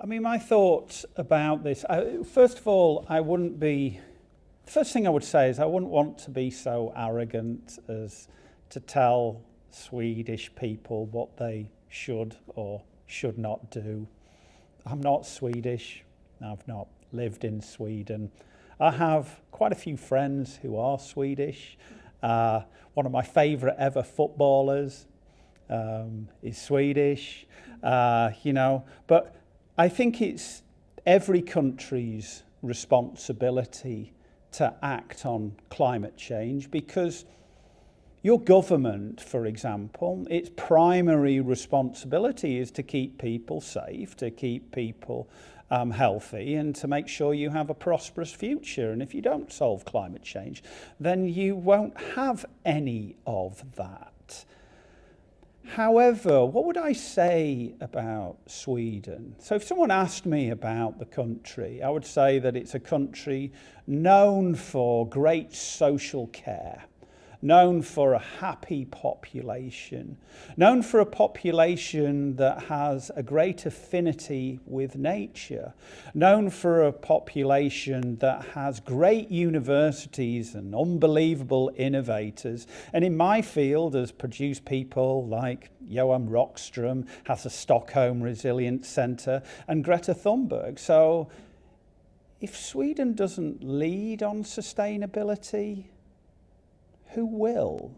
I mean, my thoughts about this, first of all, first thing I would say is I wouldn't want to be so arrogant as to tell Swedish people what they should or should not do. I'm not Swedish. I've not lived in Sweden. I have quite a few friends who are Swedish. One of my favourite ever footballers is Swedish, but I think it's every country's responsibility to act on climate change, because your government, for example, its primary responsibility is to keep people safe, to keep people healthy, and to make sure you have a prosperous future. And if you don't solve climate change, then you won't have any of that. However, what would I say about Sweden? So if someone asked me about the country, I would say that it's a country known for great social care, known for a happy population, known for a population that has a great affinity with nature, known for a population that has great universities and unbelievable innovators, and in my field has produced people like Johan Rockström, has a Stockholm Resilience Centre, and Greta Thunberg. So if Sweden doesn't lead on sustainability, who will?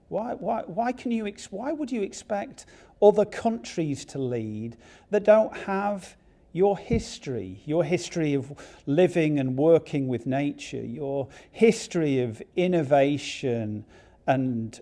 Why would you expect other countries to lead that don't have your history of living and working with nature, your history of innovation and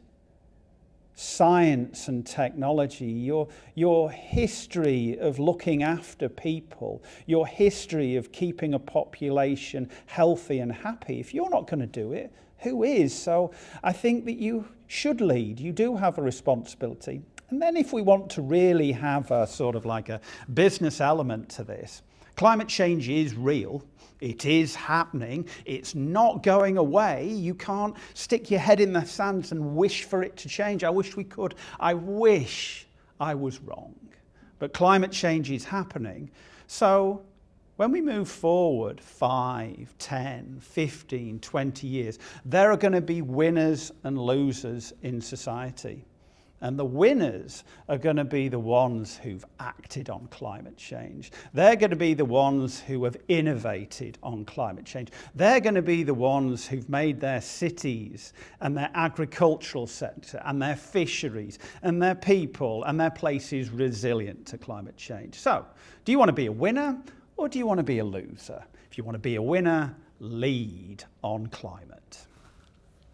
science and technology, your history of looking after people, your history of keeping a population healthy and happy? If you're not going to do it, who is? So I think that you should lead. You do have a responsibility. And then if we want to really have a sort of like a business element to this, climate change is real. It is happening. It's not going away. You can't stick your head in the sand and wish for it to change. I wish we could. I wish I was wrong. But climate change is happening. So when we move forward 5, 10, 15, 20 years, there are going to be winners and losers in society. And the winners are going to be the ones who've acted on climate change. They're going to be the ones who have innovated on climate change. They're going to be the ones who've made their cities and their agricultural sector and their fisheries and their people and their places resilient to climate change. So, do you want to be a winner or do you want to be a loser? If you want to be a winner, lead on climate.